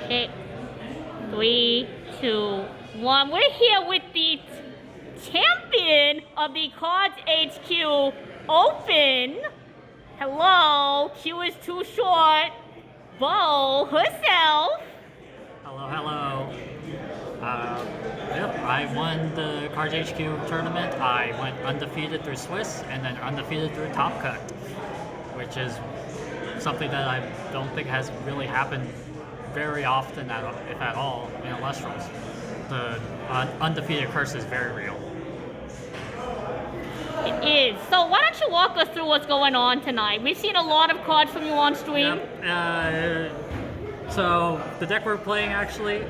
Okay. 3, 2, 1. We're here with the champion of the Cards HQ Open. Hello. Q is too short. Bo herself. Hello, hello. Yep, I won the Cards HQ tournament. I went undefeated through Swiss and then undefeated through Top Cut, which is something that I don't think has really happened very often, if at all, in Elestrals. The undefeated curse is very real. It is. So why don't you walk us through what's going on tonight? We've seen a lot of cards from you on stream. Yep. So the deck we're playing actually,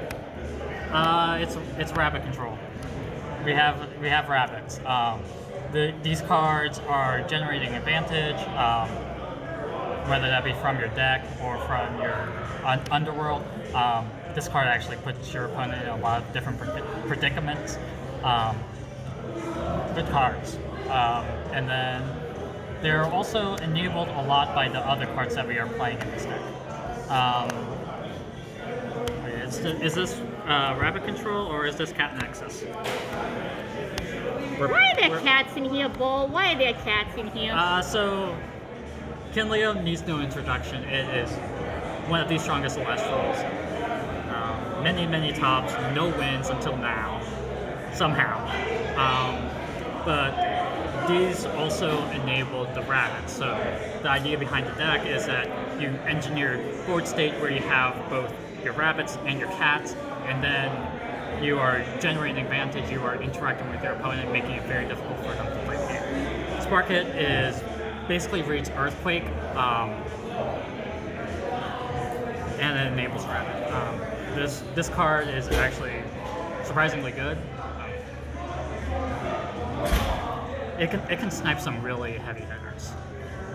it's rabbit control. We have rabbits. These cards are generating advantage, whether that be from your deck or from your underworld. This card actually puts your opponent in a lot of different predicaments. Good cards. And then they're also enabled a lot by the other cards that we are playing in this deck. Is this rabbit control or is this cat nexus? Why are there cats in here, Bo? Why are there cats in here? So Kinleo needs no introduction. It is one of the strongest Elestrals. Many tops, no wins until now, somehow. But these also enabled the rabbits. So the idea behind the deck is that you engineer board state where you have both your rabbits and your cats, and then you are generating advantage, you are interacting with your opponent, making it very difficult for them to play the game. Spark Hit is basically reads Earthquake, and it enables Rabbit. This card is actually surprisingly good. It can snipe some really heavy hitters.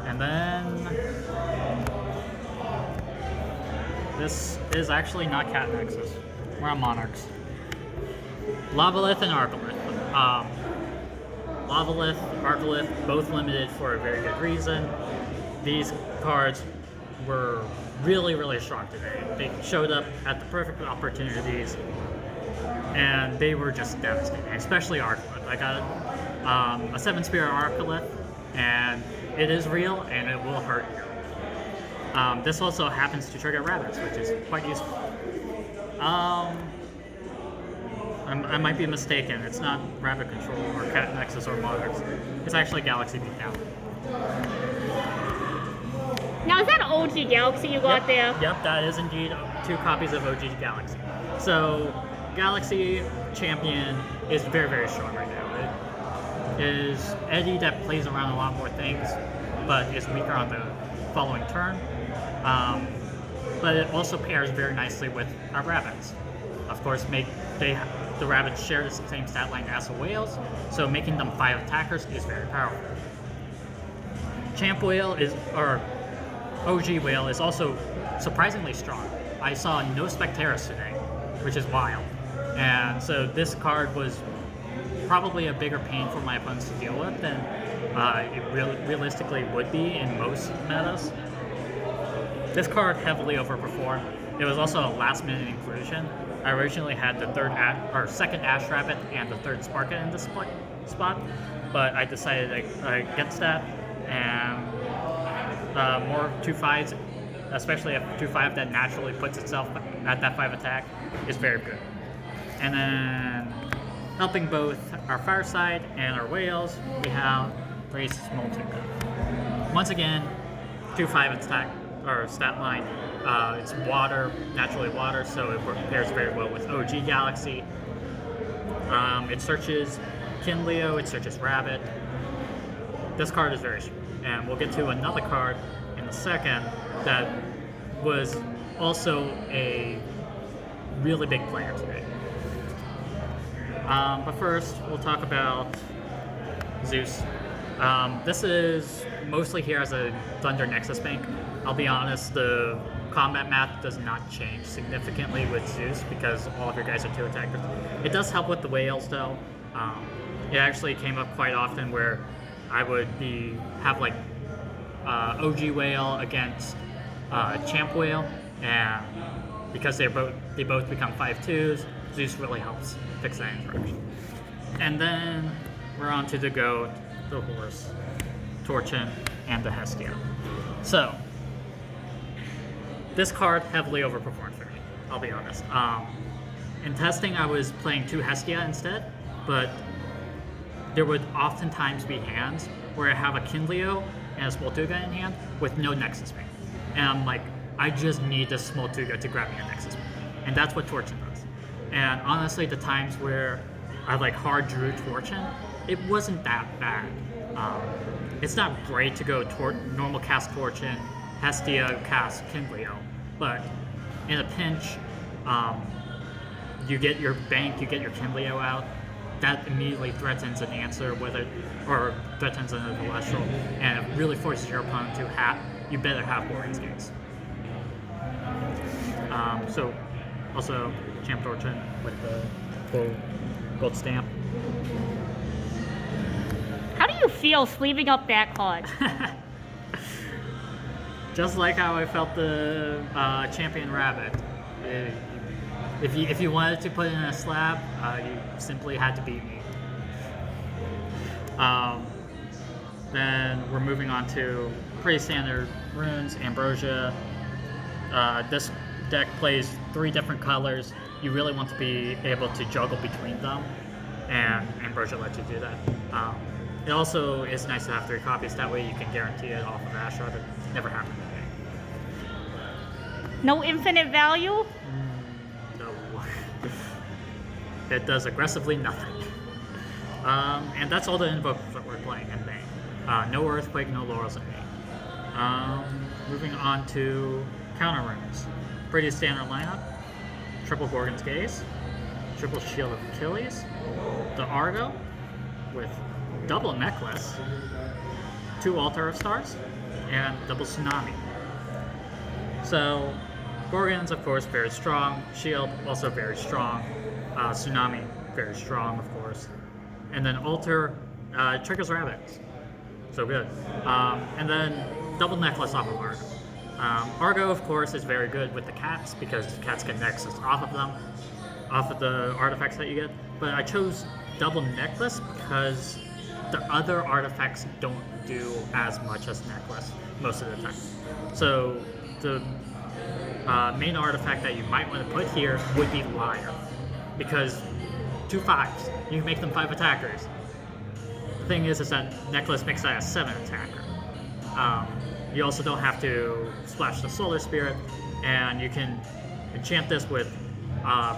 And then this is actually not Cat Nexus. We're on Monarchs. Lavalith and Arcolith. Lavalith, Arcolith, both limited for a very good reason. These cards were really strong today. They showed up at the perfect opportunities, and they were just devastating, especially Arcolith. I got a 7-Spirit Arcolith, and it is real, and it will hurt you. This also happens to trigger rabbits, which is quite useful. I might be mistaken. It's not Rabbit Control or Cat Nexus or Monarchs. It's actually Galaxy Beatdown. Now, is that OG Galaxy you got there? Yep, that is indeed 2 copies of OG Galaxy. So, Galaxy Champion is very strong right now. It is Eddie that plays around a lot more things, but is weaker on the following turn. But it also pairs very nicely with our rabbits. Of course, the rabbits share the same stat line as the whales, so making them 5 attackers is very powerful. Champ Whale or OG Whale is also surprisingly strong. I saw no Specteris today, which is wild. And so this card was probably a bigger pain for my opponents to deal with than it realistically would be in most metas. This card heavily overperformed. It was also a last-minute inclusion. I originally had the second Ash Rabbit and the 3rd Sparka in this spot, but I decided against that, and more 2/5s, especially a 2/5 that naturally puts itself at that 5 attack, is very good. And then helping both our Fireside and our Whales, we have Race Moltuka. Once again, 2/5 attack or stat line. It's water, naturally water, so it pairs very well with OG Galaxy. It searches Kinleo, it searches Rabbit. This card is very strong, and we'll get to another card in a second that was also a really big player today. But first, we'll talk about Zeus. This is mostly here as a Thunder Nexus bank. I'll be honest, the combat math does not change significantly with Zeus because all of your guys are 2 attackers. It does help with the whales though. It actually came up quite often where I would have like OG Whale against Champ Whale, and because they both become 5/2s. Zeus really helps fix that interaction. And then we're on to the goat, the horse, Torchin, and the Hestia. So this card heavily overperformed for me, I'll be honest. In testing, I was playing 2 Hestia instead, but there would oftentimes be hands where I have a Kinleo and a Smoltuga in hand with no Nexus Bane. And I'm like, I just need this Smoltuga to grab me a Nexus Bane. And that's what Torchin does. And honestly, the times where I like hard drew Torchin, it wasn't that bad. It's not great to go normal cast Torchin, Hestia cast Kinleo, but in a pinch, you get your bank, you get your Kinleo out, that immediately threatens an answer, or threatens another Elestral, and it really forces your opponent to you better have Gorgon's Gaze. So, also, Champ Torchin with the full gold stamp. How do you feel sleeving up that card? Just like how I felt the Champion Rabbit. If you wanted to put it in a slab, you simply had to beat me. Then we're moving on to pretty standard runes, Ambrosia. This deck plays 3 different colors. You really want to be able to juggle between them, and Ambrosia lets you do that. It also is nice to have 3 copies, that way you can guarantee it off of Ashra, but it never happened to me. No infinite value? No. It does aggressively nothing. And that's all the invokers that we're playing in Bane. No Earthquake, no Laurels in Bane. Moving on to counter runes. Pretty standard lineup. Triple Gorgon's Gaze, triple Shield of Achilles, the Argo with double Necklace, 2 Altar of Stars, and double Tsunami. So, Gorgons, of course, very strong. Shield, also very strong. Tsunami, very strong, of course. And then Altar triggers rabbits. So good. And then double Necklace off of Argo. Argo, of course, is very good with the cats because cats can Nexus off of them, off of the artifacts that you get. But I chose double Necklace because the other artifacts don't do as much as Necklace most of the time. So the main artifact that you might want to put here would be Liar, because 2 5s, you can make them 5 attackers. The thing is that Necklace makes that a 7 attacker. You also don't have to splash the Solar Spirit, and you can enchant this with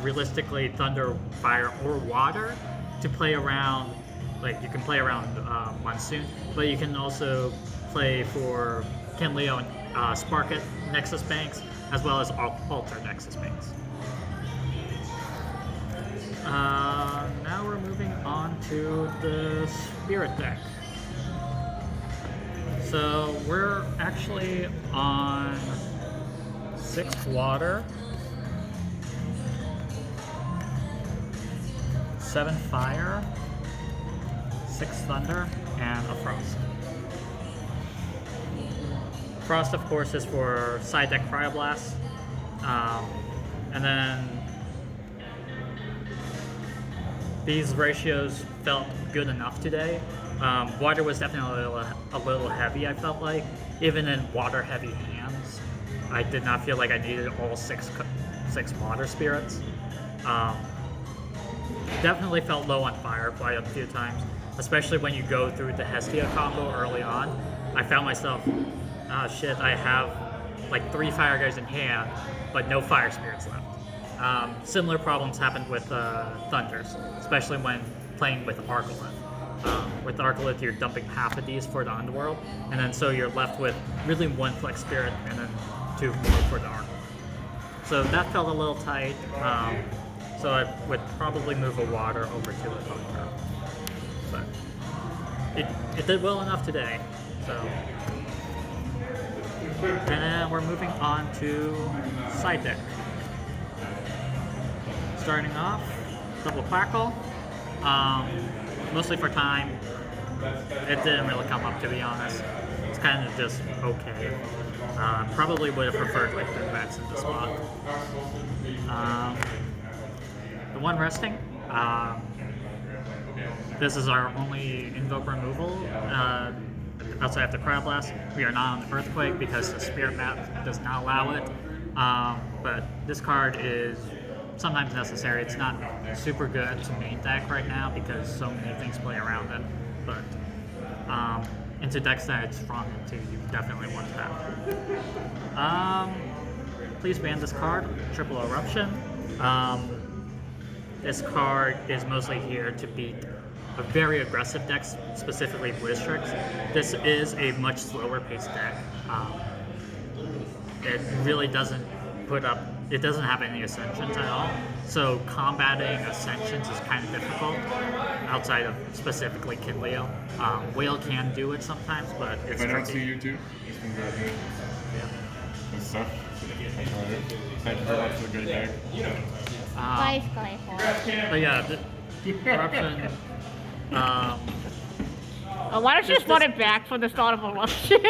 realistically Thunder, Fire, or Water to play around. Like, you can play around Monsoon, but you can also play for Kinleo and Spark It Nexus Banks, as well as Alter Nexus Banks. Now we're moving on to the Spirit deck. So we're actually on 6 Water, 7 Fire, 6 Thunder, and a Frost. Frost, of course, is for side deck Cryoblast. And then these ratios felt good enough today. Water was definitely a little heavy, I felt like. Even in water-heavy hands, I did not feel like I needed all 6 Water Spirits. Definitely felt low on fire quite a few times, especially when you go through the Hestia combo early on. I found myself, oh shit, I have like 3 fire guys in hand, but no fire spirits left. Similar problems happened with Thunders, especially when playing with Arcolith. With Arcolith, you're dumping half of these for the Underworld, and then so you're left with really 1 Flex Spirit and then 2 more for the Arcolith. So that felt a little tight, so I would probably move a Water over to a Thunder. But it did well enough today, so. And then we're moving on to side deck. Starting off, double Quackle. Mostly for time. It didn't really come up, to be honest. It's kind of just okay. Probably would have preferred like the vets in the spot. The one resting. This is our only invoke removal. Outside of the Crab Blast, we are not on the Earthquake because the Spirit map does not allow it. But this card is sometimes necessary. It's not super good to main deck right now because so many things play around it. But into decks that it's strong into, you definitely want that. Please ban this card, Triple Eruption. This card is mostly here to beat a very aggressive deck, specifically Blizztrix. This is a much slower paced deck. It really doesn't it doesn't have any Ascensions at all. So combating Ascensions is kind of difficult outside of specifically Kidleo. Whale can do it sometimes, but it's If I don't tricky. see you two, just gonna go ahead. Yeah. Good stuff. Thank you very much for the great deck. Bye, Skyfall. But yeah, the Eruption. Why don't you just This- run it back for the start of Eruption?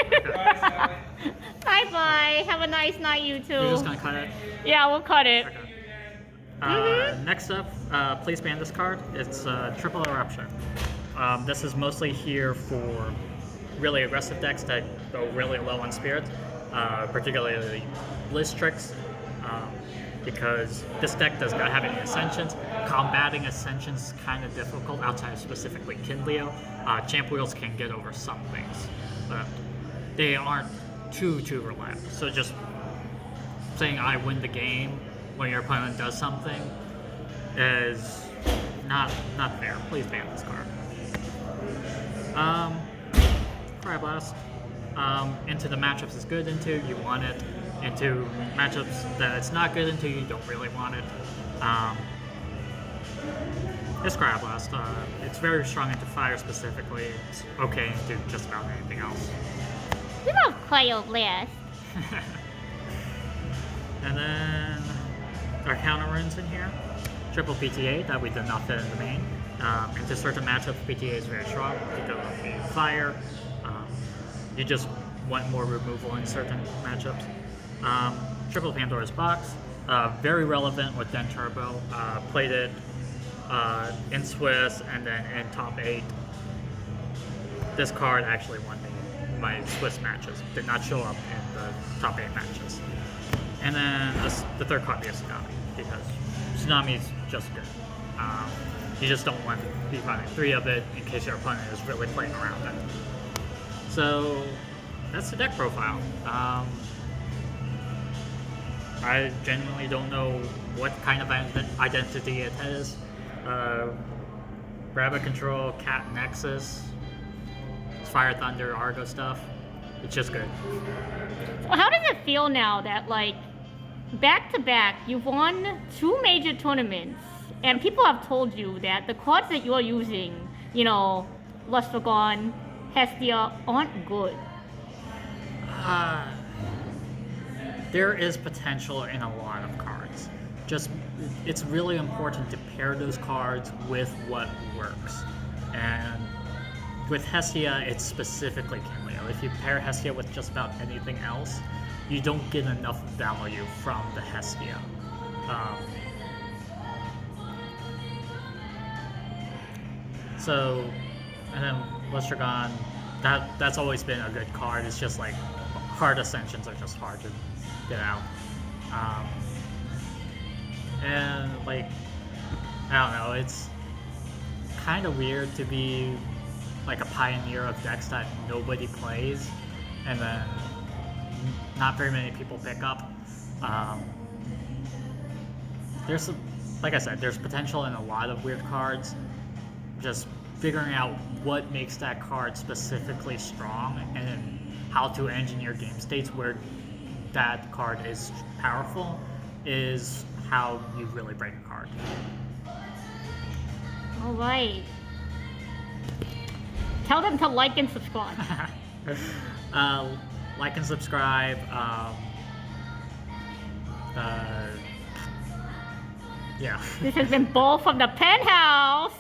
Bye bye. Have a nice night, you two. You're just gonna cut it? Yeah, we'll cut it. Okay. Next up, please ban this card. It's Triple Eruption. This is mostly here for really aggressive decks that go really low on Spirit, particularly Blizztrix, because this deck does not have any Ascensions. Combating Ascensions is kind of difficult outside of specifically Kidleo. Champ Wheels can get over some things, but they aren't too relentless. So just saying I win the game when your opponent does something is not fair. Please ban this card. Crab Blast. Into the matchups it's good into, you want it. Into matchups that it's not good into, you don't really want it. It's Crab Blast. It's very strong into fire specifically. It's okay into just about anything else. We love Cryo Blast. And then our counter runes in here. Triple PTA that we did not fit in the main. Into certain matchups, PTA is very strong because of the fire. You just want more removal in certain matchups. Triple Pandora's Box, very relevant with Den Turbo. Played it in Swiss and then in top 8. This card actually won me my Swiss matches. Did not show up in the top 8 matches. And then the third card is Tsunami, because Tsunami is just good. You just don't want to be running 3 of it in case your opponent is really playing around it. So that's the deck profile. I genuinely don't know what kind of identity it is. Rabbit Control, Cat Nexus, Fire Thunder, Argo stuff. It's just good. So how does it feel now that, like, back to back, you've won 2 major tournaments, and people have told you that the cards that you're using, you know, Lustragon, Hestia, aren't good? There is potential in a lot of cards. Just, it's really important to pair those cards with what works. And with Hestia, it's specifically Kidleo. If you pair Hestia with just about anything else, you don't get enough value from the Hestia. And then Lustragon, that's always been a good card. It's just like hard Ascensions are just hard to get out. And like, I don't know, it's kind of weird to be like a pioneer of decks that nobody plays and then not very many people pick up. There's, like I said, there's potential in a lot of weird cards. Just figuring out what makes that card specifically strong and how to engineer game states where that card is powerful is how you really break a card. All right. Tell them to like and subscribe. Like and subscribe. Yeah. This has been Bull from the Penthouse.